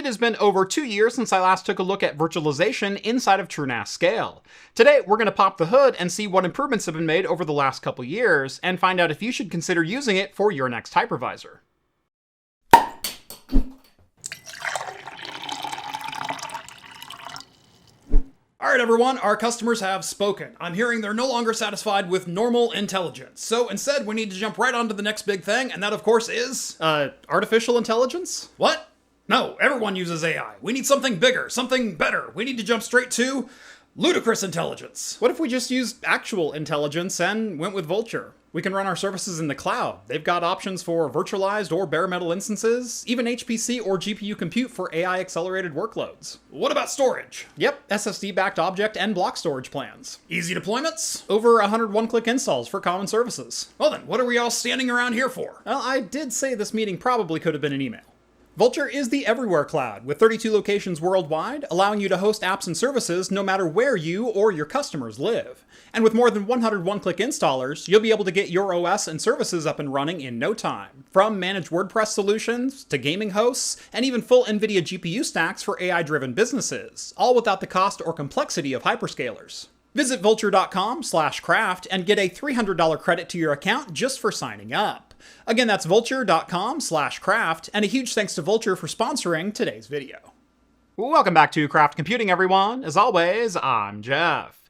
has been over 2 years since I last took a look at virtualization inside of TrueNAS Scale. Today, we're going to pop the hood and see what improvements have been made over the last couple years, and find out if you should consider using it for your next hypervisor. Alright everyone, our customers have spoken. I'm hearing they're no longer satisfied with normal intelligence. So instead, we need to jump right onto the next big thing, and that of course is... Artificial intelligence? What? No, everyone uses AI. We need something bigger, something better. We need to jump straight to ludicrous intelligence. What if we just used actual intelligence and went with Vultr? We can run our services in the cloud. They've got options for virtualized or bare metal instances, even HPC or GPU compute for AI accelerated workloads. What about storage? Yep, SSD-backed object and block storage plans. Easy deployments? Over 100 one-click installs for common services. Well then, what are we all standing around here for? Well, I did say this meeting probably could have been an email. Vultr is the everywhere cloud, with 32 locations worldwide, allowing you to host apps and services no matter where you or your customers live. And with more than 100 one-click installers, you'll be able to get your OS and services up and running in no time. From managed WordPress solutions, to gaming hosts, and even full NVIDIA GPU stacks for AI-driven businesses, all without the cost or complexity of hyperscalers. Visit vultr.com/craft and get a $300 credit to your account just for signing up. Again, that's vultr.com/craft, and a huge thanks to Vultr for sponsoring today's video. Welcome back to Craft Computing, everyone. As always, I'm Jeff.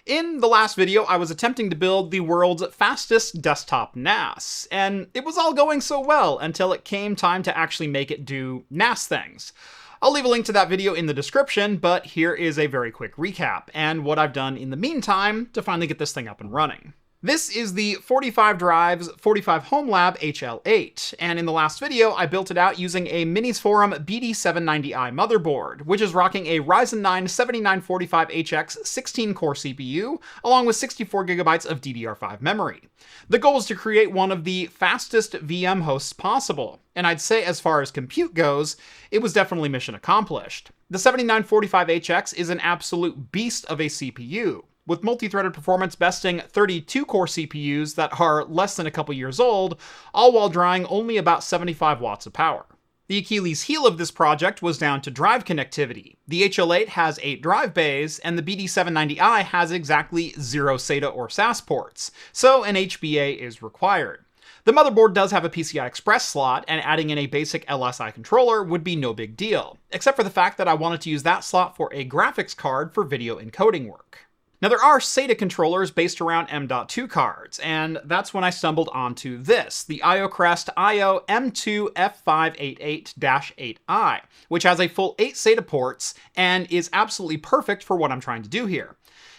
In the last video, I was attempting to build the world's fastest desktop NAS, and it was all going so well until it came time to actually make it do NAS things. I'll leave a link to that video in the description, but here is a very quick recap, and what I've done in the meantime to finally get this thing up and running. This is the 45 drives 45 homelab HL8, and in the last video I built it out using a Minis Forum BD790i motherboard, which is rocking a Ryzen 9 7945HX 16-core CPU, along with 64GB of DDR5 memory. The goal is to create one of the fastest VM hosts possible, and I'd say as far as compute goes, it was definitely mission accomplished. The 7945HX is an absolute beast of a CPU, with multi-threaded performance besting 32-core CPUs that are less than a couple years old, all while drawing only about 75 watts of power. The Achilles heel of this project was down to drive connectivity. The HL8 has 8 drive bays, and the BD790i has exactly 0 SATA or SAS ports, so an HBA is required. The motherboard does have a PCI Express slot, and adding in a basic LSI controller would be no big deal, except for the fact that I wanted to use that slot for a graphics card for video encoding work. Now there are SATA controllers based around M.2 cards, and that's when I stumbled onto this, the IOCrest IO M2 F588-8i, which has a full 8 SATA ports and is absolutely perfect for what I'm trying to do here.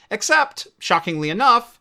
Except, shockingly enough,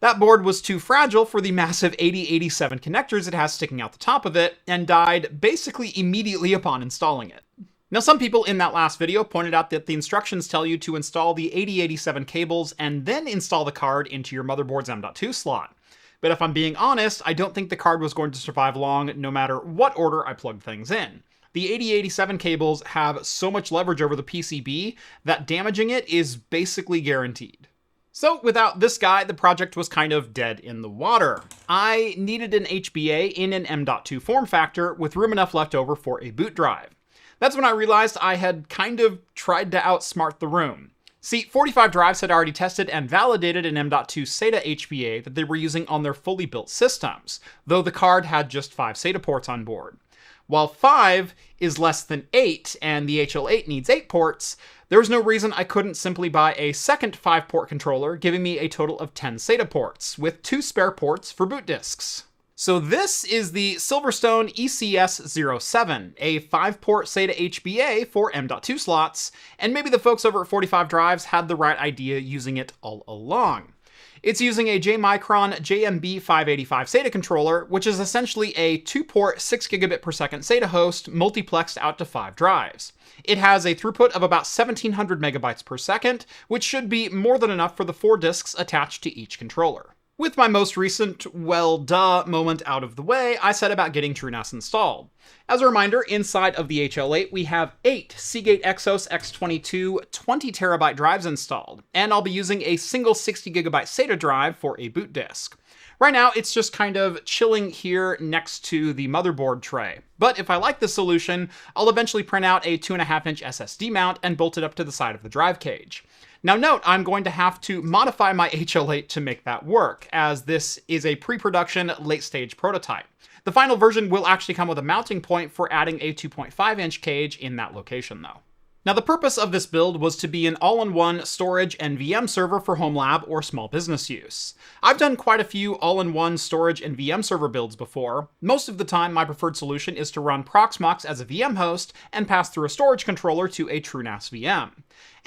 that board was too fragile for the massive 8087 connectors it has sticking out the top of it, and died basically immediately upon installing it. Now, some people in that last video pointed out that the instructions tell you to install the 8087 cables and then install the card into your motherboard's M.2 slot. But if I'm being honest, I don't think the card was going to survive long no matter what order I plugged things in. The 8087 cables have so much leverage over the PCB that damaging it is basically guaranteed. So without this guy, the project was kind of dead in the water. I needed an HBA in an M.2 form factor with room enough left over for a boot drive. That's when I realized I had kind of tried to outsmart the room. See, 45 Drives had already tested and validated an M.2 SATA HBA that they were using on their fully built systems, though the card had just 5 SATA ports on board. While 5 is less than 8 and the HL8 needs 8 ports, there was no reason I couldn't simply buy a second 5-port controller, giving me a total of 10 SATA ports, with 2 spare ports for boot disks. So this is the Silverstone ECS07, a 5-port SATA HBA for M.2 slots, and maybe the folks over at 45 Drives had the right idea using it all along. It's using a J-Micron JMB585 SATA controller, which is essentially a 2-port 6GB per second SATA host multiplexed out to 5 drives. It has a throughput of about 1700 megabytes per second, which should be more than enough for the 4 disks attached to each controller. With my most recent, well duh moment out of the way, I set about getting TrueNAS installed. As a reminder, inside of the HL8 we have 8 Seagate Exos X22 20TB drives installed, and I'll be using a single 60GB SATA drive for a boot disk. Right now, it's just kind of chilling here next to the motherboard tray. But if I like this solution, I'll eventually print out a 2.5-inch SSD mount and bolt it up to the side of the drive cage. Now note, I'm going to have to modify my HL8 to make that work, as this is a pre-production, late-stage prototype. The final version will actually come with a mounting point for adding a 2.5-inch cage in that location, though. Now, the purpose of this build was to be an all-in-one storage and VM server for home lab or small business use. I've done quite a few all-in-one storage and VM server builds before. Most of the time, my preferred solution is to run Proxmox as a VM host and pass through a storage controller to a TrueNAS VM.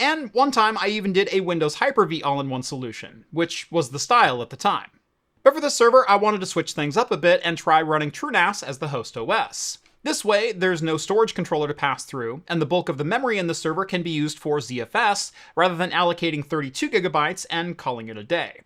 And one time, I even did a Windows Hyper-V all-in-one solution, which was the style at the time. But for this server, I wanted to switch things up a bit and try running TrueNAS as the host OS. This way, there's no storage controller to pass through, and the bulk of the memory in the server can be used for ZFS rather than allocating 32 gigabytes and calling it a day.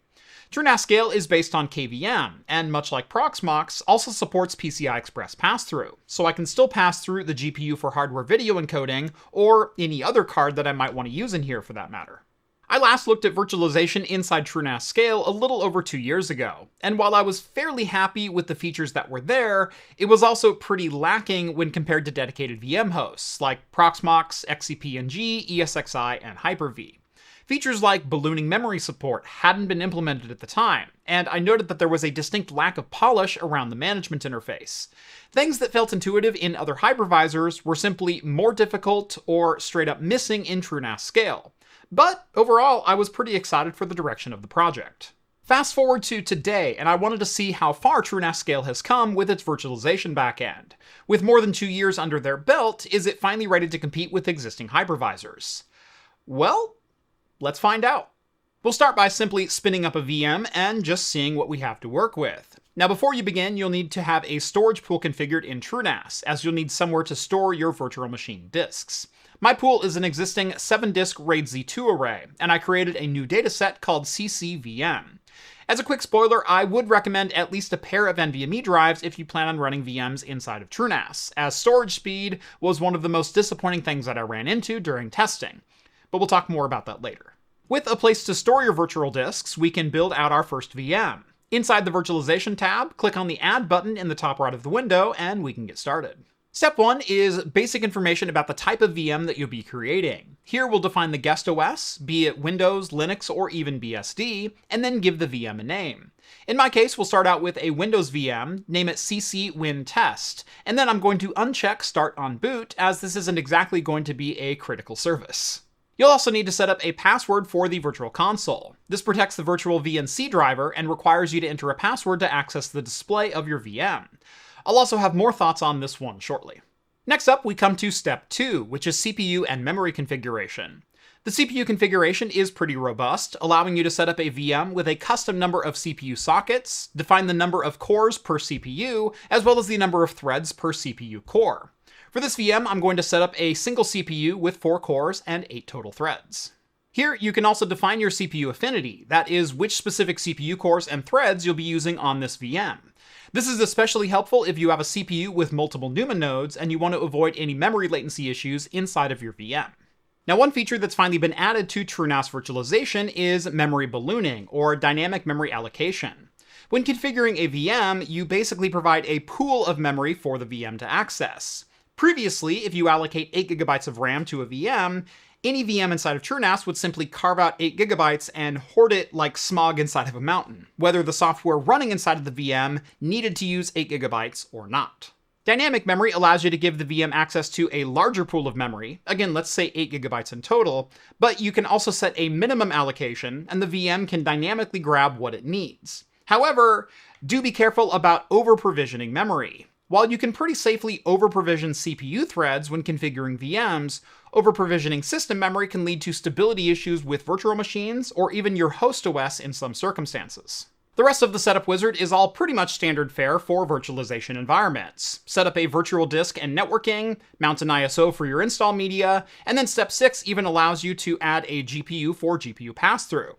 TrueNAS Scale is based on KVM, and much like Proxmox, also supports PCI Express pass-through, so I can still pass through the GPU for hardware video encoding, or any other card that I might want to use in here for that matter. I last looked at virtualization inside TrueNAS Scale a little over 2 years ago, and while I was fairly happy with the features that were there, it was also pretty lacking when compared to dedicated VM hosts like Proxmox, XCP-NG, ESXi, and Hyper-V. Features like ballooning memory support hadn't been implemented at the time, and I noted that there was a distinct lack of polish around the management interface. Things that felt intuitive in other hypervisors were simply more difficult or straight up missing in TrueNAS Scale. But overall, I was pretty excited for the direction of the project. Fast forward to today, and I wanted to see how far TrueNAS Scale has come with its virtualization backend. With more than 2 years under their belt, is it finally ready to compete with existing hypervisors? Well, let's find out. We'll start by simply spinning up a VM and just seeing what we have to work with. Now, before you begin, you'll need to have a storage pool configured in TrueNAS, as you'll need somewhere to store your virtual machine disks. My pool is an existing 7-disk RAID Z2 array, and I created a new dataset called CCVM. As a quick spoiler, I would recommend at least a pair of NVMe drives if you plan on running VMs inside of TrueNAS, as storage speed was one of the most disappointing things that I ran into during testing. But we'll talk more about that later. With a place to store your virtual disks, we can build out our first VM. Inside the Virtualization tab, click on the Add button in the top right of the window, and we can get started. Step 1 is basic information about the type of VM that you'll be creating. Here we'll define the guest OS, be it Windows, Linux, or even BSD, and then give the VM a name. In my case, we'll start out with a Windows VM, name it CCWinTest, and then I'm going to uncheck Start on Boot, as this isn't exactly going to be a critical service. You'll also need to set up a password for the Virtual Console. This protects the virtual VNC driver and requires you to enter a password to access the display of your VM. I'll also have more thoughts on this one shortly. Next up, we come to step 2, which is CPU and memory configuration. The CPU configuration is pretty robust, allowing you to set up a VM with a custom number of CPU sockets, define the number of cores per CPU, as well as the number of threads per CPU core. For this VM, I'm going to set up a single CPU with 4 cores and 8 total threads. Here, you can also define your CPU affinity, that is, which specific CPU cores and threads you'll be using on this VM. This is especially helpful if you have a CPU with multiple NUMA nodes and you want to avoid any memory latency issues inside of your VM. Now, one feature that's finally been added to TrueNAS virtualization is memory ballooning, or dynamic memory allocation. When configuring a VM, you basically provide a pool of memory for the VM to access. Previously, if you allocate 8 GB of RAM to a VM, any VM inside of TrueNAS would simply carve out 8 GB and hoard it like smog inside of a mountain, whether the software running inside of the VM needed to use 8 GB or not. Dynamic memory allows you to give the VM access to a larger pool of memory, again, let's say 8 GB in total, but you can also set a minimum allocation, and the VM can dynamically grab what it needs. However, do be careful about over-provisioning memory. While you can pretty safely over-provision CPU threads when configuring VMs, over-provisioning system memory can lead to stability issues with virtual machines or even your host OS in some circumstances. The rest of the setup wizard is all pretty much standard fare for virtualization environments. Set up a virtual disk and networking, mount an ISO for your install media, and then step 6 even allows you to add a GPU for GPU pass-through.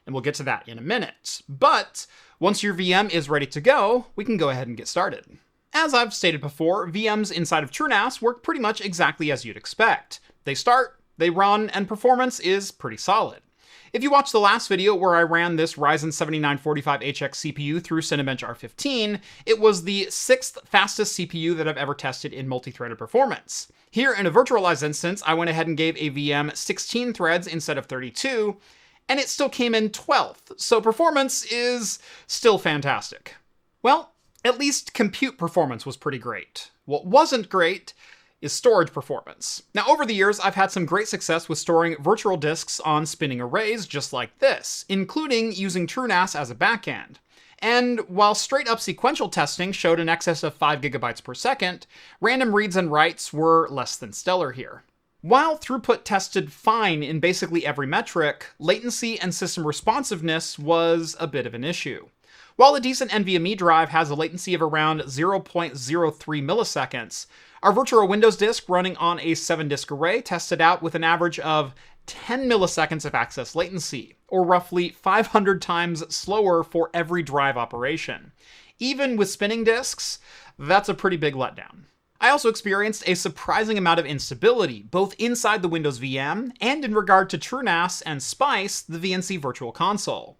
And we'll get to that in a minute. But once your VM is ready to go, we can go ahead and get started. As I've stated before, VMs inside of TrueNAS work pretty much exactly as you'd expect. They start, they run, and performance is pretty solid. If you watched the last video where I ran this Ryzen 7945HX CPU through Cinebench R15, it was the 6th fastest CPU that I've ever tested in multi-threaded performance. Here in a virtualized instance, I went ahead and gave a VM 16 threads instead of 32, and it still came in 12th, so performance is still fantastic. Well, at least compute performance was pretty great. What wasn't great is storage performance. Now, over the years, I've had some great success with storing virtual disks on spinning arrays just like this, including using TrueNAS as a backend. And while straight-up sequential testing showed an excess of 5 gigabytes per second, random reads and writes were less than stellar here. While throughput tested fine in basically every metric, latency and system responsiveness was a bit of an issue. While a decent NVMe drive has a latency of around 0.03 milliseconds, our virtual Windows disk running on a 7-disk array tested out with an average of 10 milliseconds of access latency, or roughly 500 times slower for every drive operation. Even with spinning disks, that's a pretty big letdown. I also experienced a surprising amount of instability, both inside the Windows VM and in regard to TrueNAS and Spice, the VNC Virtual Console.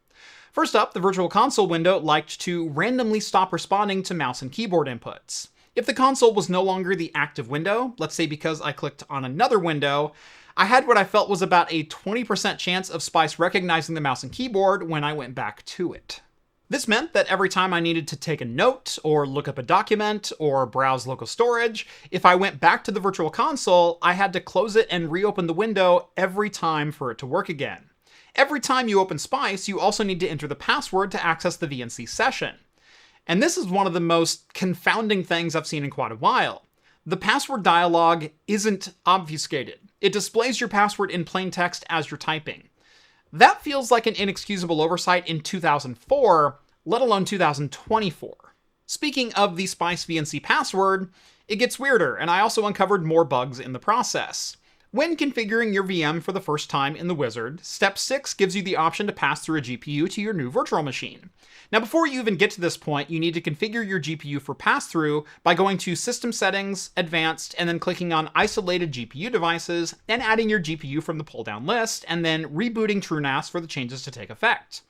First up, the Virtual Console window liked to randomly stop responding to mouse and keyboard inputs. If the console was no longer the active window, let's say because I clicked on another window, I had what I felt was about a 20% chance of Spice recognizing the mouse and keyboard when I went back to it. This meant that every time I needed to take a note, or look up a document, or browse local storage, if I went back to the Virtual Console, I had to close it and reopen the window every time for it to work again. Every time you open Spice, you also need to enter the password to access the VNC session. And this is one of the most confounding things I've seen in quite a while. The password dialog isn't obfuscated. It displays your password in plain text as you're typing. That feels like an inexcusable oversight in 2004, let alone 2024. Speaking of the Spice VNC password, it gets weirder, and I also uncovered more bugs in the process. When configuring your VM for the first time in the wizard, Step 6 gives you the option to pass through a GPU to your new virtual machine. Now, before you even get to this point, you need to configure your GPU for pass-through by going to System Settings, Advanced, and then clicking on Isolated GPU Devices, and adding your GPU from the pull-down list, and then rebooting TrueNAS for the changes to take effect.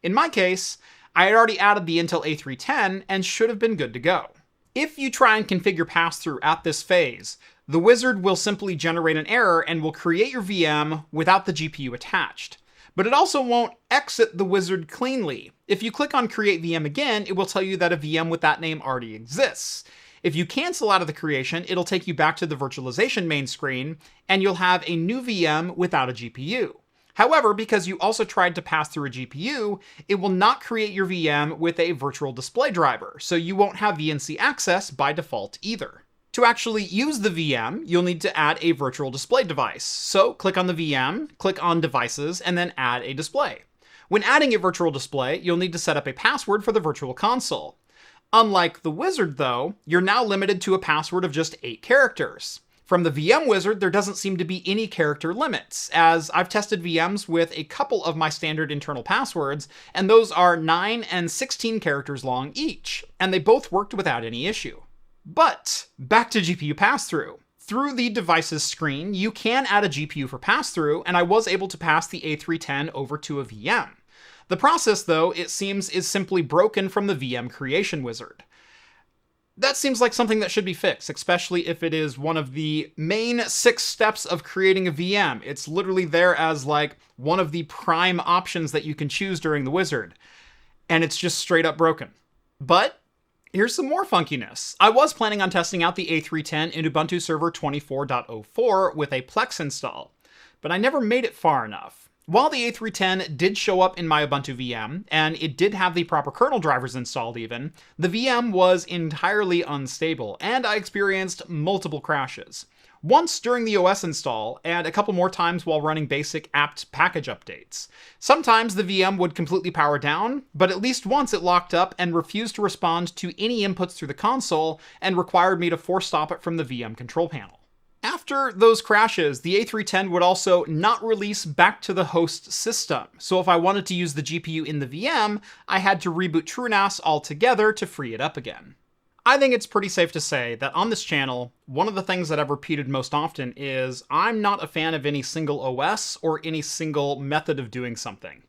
In my case, I had already added the Intel A310 and should have been good to go. If you try and configure pass-through at this phase, the wizard will simply generate an error and will create your VM without the GPU attached. But it also won't exit the wizard cleanly. If you click on Create VM again, it will tell you that a VM with that name already exists. If you cancel out of the creation, it'll take you back to the virtualization main screen, and you'll have a new VM without a GPU. However, because you also tried to pass through a GPU, it will not create your VM with a virtual display driver, so you won't have VNC access by default either. To actually use the VM, you'll need to add a virtual display device. So click on the VM, click on Devices, and then add a display. When adding a virtual display, you'll need to set up a password for the Virtual Console. Unlike the wizard, though, you're now limited to a password of just 8 characters. From the VM wizard, there doesn't seem to be any character limits, as I've tested VMs with a couple of my standard internal passwords, and those are 9 and 16 characters long each, and they both worked without any issue. But back to GPU pass-through. Through the devices screen, you can add a GPU for pass-through, and I was able to pass the A310 over to a VM. The process, though, it seems is simply broken from the VM creation wizard. That seems like something that should be fixed, especially if it is one of the main 6 steps of creating a VM. It's literally there as like one of the prime options that you can choose during the wizard. And it's just straight up broken. But here's some more funkiness. I was planning on testing out the A310 in Ubuntu Server 24.04 with a Plex install, but I never made it far enough. While the A310 did show up in my Ubuntu VM, and it did have the proper kernel drivers installed even, the VM was entirely unstable, and I experienced multiple crashes. Once during the OS install, and a couple more times while running basic apt package updates. Sometimes the VM would completely power down, but at least once it locked up and refused to respond to any inputs through the console, and required me to force stop it from the VM control panel. After those crashes, the A310 would also not release back to the host system, so if I wanted to use the GPU in the VM, I had to reboot TrueNAS altogether to free it up again. I think it's pretty safe to say that on this channel, one of the things that I've repeated most often is I'm not a fan of any single OS or any single method of doing something.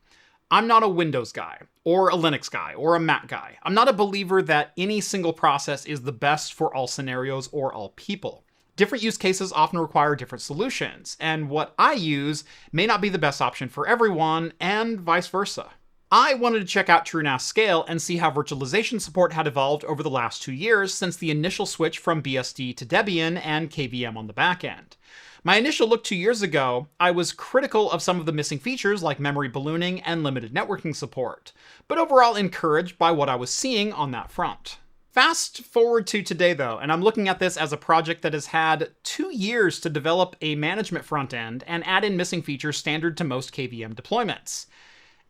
I'm not a Windows guy, or a Linux guy, or a Mac guy. I'm not a believer that any single process is the best for all scenarios or all people. Different use cases often require different solutions, and what I use may not be the best option for everyone, and vice versa. I wanted to check out TrueNAS Scale and see how virtualization support had evolved over the last 2 years since the initial switch from BSD to Debian and KVM on the back end. My initial look 2 years ago, I was critical of some of the missing features like memory ballooning and limited networking support, but overall encouraged by what I was seeing on that front. Fast forward to today though, and I'm looking at this as a project that has had 2 years to develop a management front end and add in missing features standard to most KVM deployments.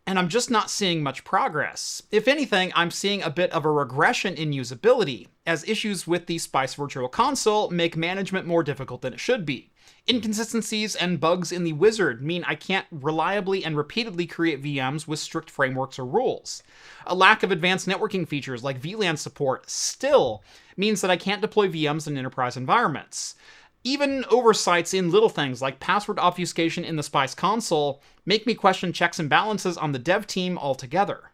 And I'm just not seeing much progress. If anything, I'm seeing a bit of a regression in usability, as issues with the Spice Virtual Console make management more difficult than it should be. Inconsistencies and bugs in the wizard mean I can't reliably and repeatedly create VMs with strict frameworks or rules. A lack of advanced networking features like VLAN support still means that I can't deploy VMs in enterprise environments. Even oversights in little things like password obfuscation in the Spice console make me question checks and balances on the dev team altogether.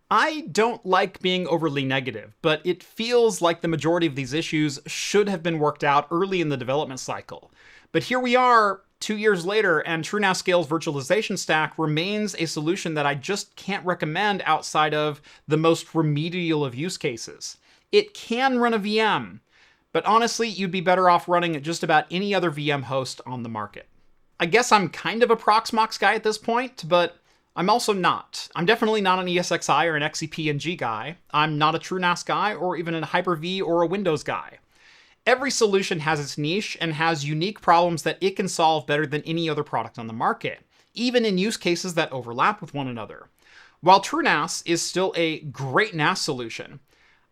I don't like being overly negative, but it feels like the majority of these issues should have been worked out early in the development cycle. But here we are, 2 years later, and TrueNAS Scale's virtualization stack remains a solution that I just can't recommend outside of the most remedial of use cases. It can run a VM, but honestly, you'd be better off running just about any other VM host on the market. I guess I'm kind of a Proxmox guy at this point, but I'm also not. I'm definitely not an ESXi or an XCP-NG guy. I'm not a TrueNAS guy or even a Hyper-V or a Windows guy. Every solution has its niche and has unique problems that it can solve better than any other product on the market, even in use cases that overlap with one another. While TrueNAS is still a great NAS solution,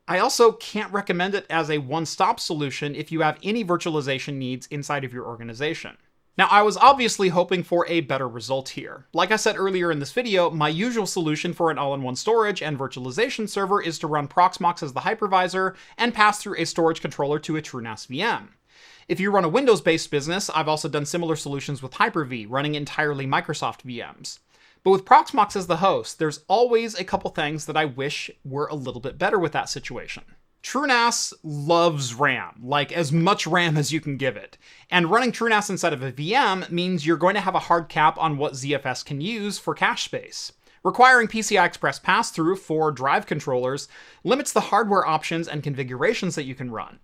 I also can't recommend it as a one-stop solution if you have any virtualization needs inside of your organization. Now, I was obviously hoping for a better result here. Like I said earlier in this video, my usual solution for an all-in-one storage and virtualization server is to run Proxmox as the hypervisor and pass through a storage controller to a TrueNAS VM. If you run a Windows-based business, I've also done similar solutions with Hyper-V, running entirely Microsoft VMs. But with Proxmox as the host, there's always a couple things that I wish were a little bit better with that situation. TrueNAS loves RAM, like as much RAM as you can give it. And running TrueNAS inside of a VM means you're going to have a hard cap on what ZFS can use for cache space. Requiring PCI Express pass-through for drive controllers limits the hardware options and configurations that you can run.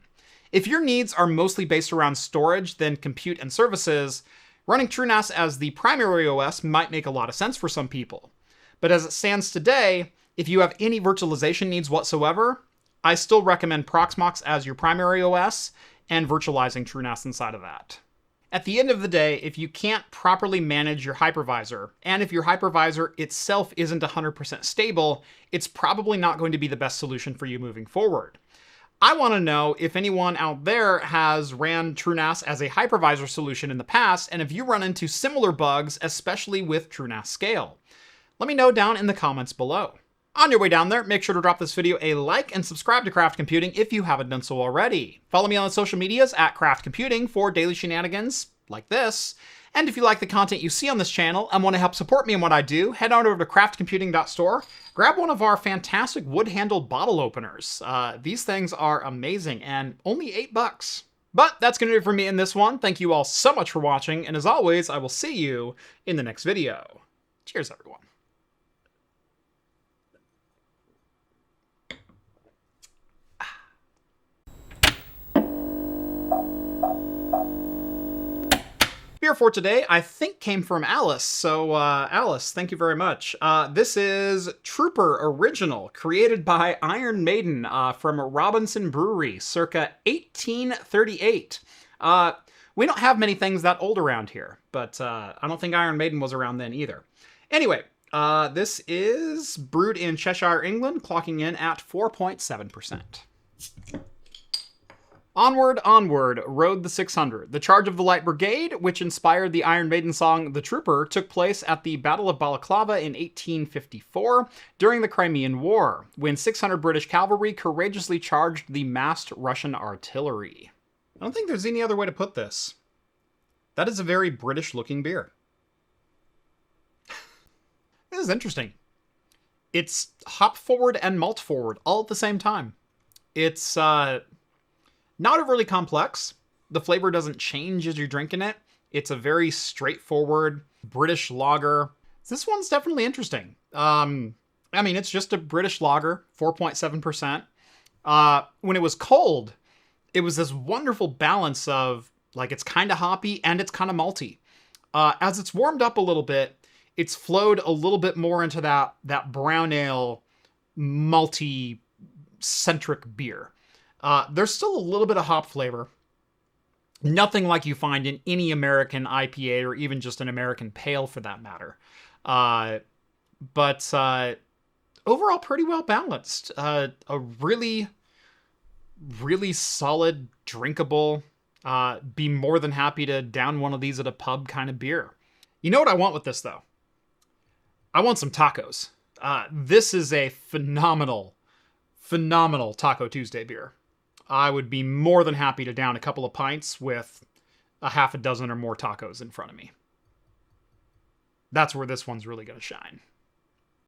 If your needs are mostly based around storage, then compute and services, running TrueNAS as the primary OS might make a lot of sense for some people. But as it stands today, if you have any virtualization needs whatsoever, I still recommend Proxmox as your primary OS and virtualizing TrueNAS inside of that. At the end of the day, if you can't properly manage your hypervisor, and if your hypervisor itself isn't 100% stable, it's probably not going to be the best solution for you moving forward. I want to know if anyone out there has ran TrueNAS as a hypervisor solution in the past, and if you run into similar bugs, especially with TrueNAS Scale. Let me know down in the comments below. On your way down there, make sure to drop this video a like and subscribe to Craft Computing if you haven't done so already. Follow me on the social medias at Craft Computing for daily shenanigans like this. And if you like the content you see on this channel and want to help support me in what I do, head on over to craftcomputing.store, grab one of our fantastic wood-handled bottle openers. These things are amazing and only $8. But that's going to do it for me in this one. Thank you all so much for watching, and as always, I will see you in the next video. Cheers, everyone. Beer for today, I think, came from Alice. So, Alice, thank you very much. This is Trooper Original, created by Iron Maiden from Robinson Brewery, circa 1838. We don't have many things that old around here, but I don't think Iron Maiden was around then either. Anyway, this is brewed in Cheshire, England, clocking in at 4.7%. Onward, onward, rode the 600. The charge of the Light Brigade, which inspired the Iron Maiden song The Trooper, took place at the Battle of Balaclava in 1854 during the Crimean War, when 600 British cavalry courageously charged the massed Russian artillery. I don't think there's any other way to put this. That is a very British-looking beer. This is interesting. It's hop forward and malt forward all at the same time. It's not overly complex. The flavor doesn't change as you're drinking it. It's a very straightforward British lager. This one's definitely interesting. It's just a British lager, 4.7%. When it was cold, it was this wonderful balance of, like, it's kind of hoppy and it's kind of malty. As it's warmed up a little bit, it's flowed a little bit more into that brown ale, malty-centric beer. There's still a little bit of hop flavor. Nothing like you find in any American IPA or even just an American pale for that matter. But overall pretty well balanced. A really, really solid, drinkable, be more than happy to down one of these at a pub kind of beer. You know what I want with this though? I want some tacos. This is a phenomenal Taco Tuesday beer. I would be more than happy to down a couple of pints with a half a dozen or more tacos in front of me. That's where this one's really going to shine.